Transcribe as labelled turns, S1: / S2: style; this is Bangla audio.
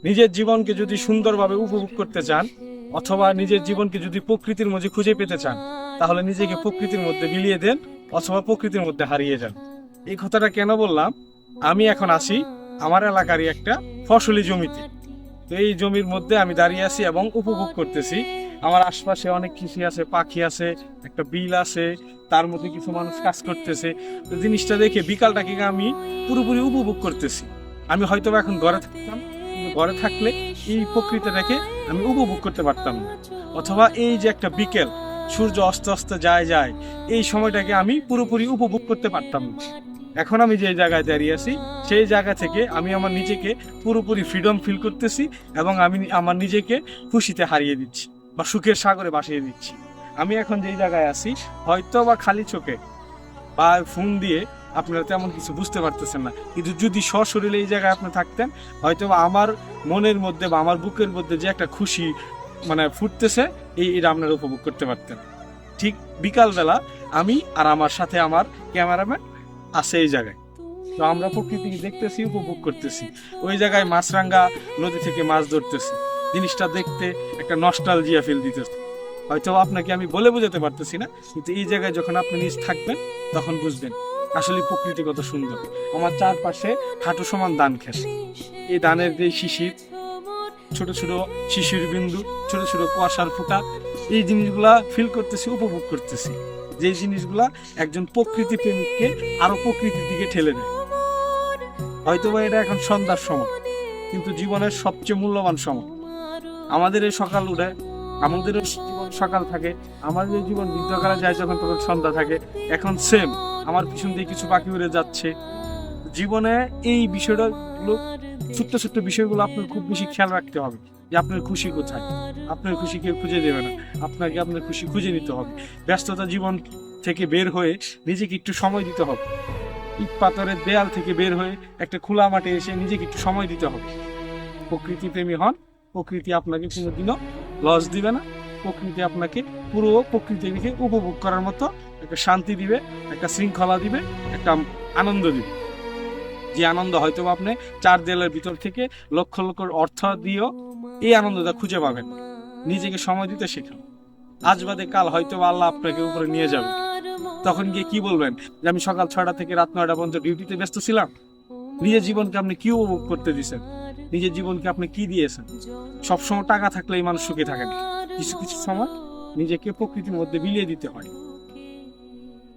S1: নিজের জীবনকে যদি সুন্দরভাবে উপভোগ করতে চান অথবা নিজের জীবনকে যদি প্রকৃতির মধ্যে খুঁজে পেতে চান, তাহলে নিজেকে প্রকৃতির মধ্যে বিলিয়ে দেন অথবা প্রকৃতির মধ্যে হারিয়ে যান। এই কথাটা কেন বললাম? আমি এখন আছি আমার এলাকারই একটা ফসলি জমিতে। তো এই জমির মধ্যে আমি দাঁড়িয়ে আছি এবং উপভোগ করতেছি। আমার আশপাশে অনেক কৃষি আছে, পাখি আছে, একটা বিল আছে, তার মধ্যে কিছু মানুষ কাজ করতেছে। তো জিনিসটা দেখে বিকালটাকে আমি পুরোপুরি উপভোগ করতেছি। আমি হয়তো এখন ঘরে থাকতাম, কিন্তু ঘরে থাকলে এই প্রকৃতিটাকে আমি উপভোগ করতে পারতাম না। অথবা এই যে একটা বিকেল, সূর্য অস্ত অস্ত যায়, এই সময়টাকে আমি পুরোপুরি উপভোগ করতে পারতাম না। এখন আমি যে জায়গায় দাঁড়িয়ে আছি সেই জায়গা থেকে আমি আমার নিজেকে পুরোপুরি ফ্রিডম ফিল করতেছি এবং আমি আমার নিজেকে খুশিতে হারিয়ে দিচ্ছি বা সুখের সাগরে ভাসিয়ে দিচ্ছি। আমি এখন যেই জায়গায় আছি হয়তো বা খালি চোখে বা ফোন দিয়ে আপনারা তেমন কিছু বুঝতে পারতেছেন না, কিন্তু যদি সশরীরে এই জায়গায় আপনি থাকতেন হয়তো বা আমার মনের মধ্যে বা আমার বুকের মধ্যে যে একটা খুশি ফুটতেছে এটা আপনারা উপভোগ করতে পারতেন। ঠিক বিকালবেলা আমি আর আমার সাথে আমার ক্যামেরাম্যান আছে এই জায়গায়। তো আমরা প্রকৃতিকে দেখতেছি, উপভোগ করতেছি। ওই জায়গায় মাছরাঙ্গা নদী থেকে মাছ ধরতেছি। জিনিসটা দেখতে একটা নস্টালজিয়া ফিল দিতেছে। হয়তো আপনাকে আমি বলে বোঝাতে পারতেছি না, কিন্তু এই জায়গায় যখন আপনি নিজ থাকবেন তখন বুঝবেন আসলে প্রকৃতি কত সুন্দর। আমার চারপাশে হাঁটু সমান ধান ক্ষেত। এই ধানের যে শিশির, ছোট ছোট শিশির বিন্দু, ছোট ছোট কুয়াশার ফোঁটা, এই জিনিসগুলা ফিল করতেছি, উপভোগ করতেছি। যে জিনিসগুলা একজন প্রকৃতি প্রেমিককে আরো প্রকৃতির দিকে ঠেলে দেয়। হয়তোবা এটা এখন সন্ধ্যার সময়, কিন্তু জীবনের সবচেয়ে মূল্যবান সময়। আমাদের এই সকাল উঠে, আমাদেরও জীবন সকাল থাকে, আমাদের জীবন বৃদ্ধকালে যায় যখন তখন সন্ধ্যা থাকে। এখন সেম, আমার পিছন দিয়ে কিছু পাখি উড়ে যাচ্ছে। জীবনে এই বিষয়টা, ছোট্ট ছোট্ট বিষয়গুলো আপনার খুব বেশি খেয়াল রাখতে হবে যে আপনার খুশি কোথায়। আপনার খুশি কেউ খুঁজে দেবে না, আপনাকে আপনার খুশি খুঁজে নিতে হবে। ব্যস্ততা জীবন থেকে বের হয়ে নিজেকে একটু সময় দিতে হবে। ইট পাথরের দেয়াল থেকে বের হয়ে একটা খোলা মাঠে এসে নিজেকে একটু সময় দিতে হবে। প্রকৃতি প্রেমী হন, প্রকৃতি আপনাকে কোনোদিনও লস দিবে না। প্রকৃতি আপনাকে পুরো প্রকৃতিকে উপভোগ করার মতো একটা শান্তি দিবে, একটা শৃঙ্খলা দিবে, একটা আনন্দ দিবে। যে আনন্দ হয়তো আপনি চার দেয়ালের ভিতর থেকে লক্ষ লক্ষ অর্থ দিয়েও এই আনন্দটা খুঁজে পাবেন। নিজেকে সময় দিতে শেখান। আজ বাদে কাল হয়তো আল্লাহ আপনাকে উপরে নিয়ে যাবে। তখন গিয়ে কি বলবেন যে আমি সকাল 6টা থেকে রাত 9টা পর্যন্ত ডিউটিতে ব্যস্ত ছিলাম? নিজের জীবনকে আপনি কি উপভোগ করতে দিয়েছেন? নিজের জীবনকে আপনি কি দিয়েছেন? সবসময় টাকা থাকলেই মানুষ সুখে থাকে না। কিছু কিছু সময় নিজেকে প্রকৃতির মধ্যে বিলিয়ে দিতে হয়।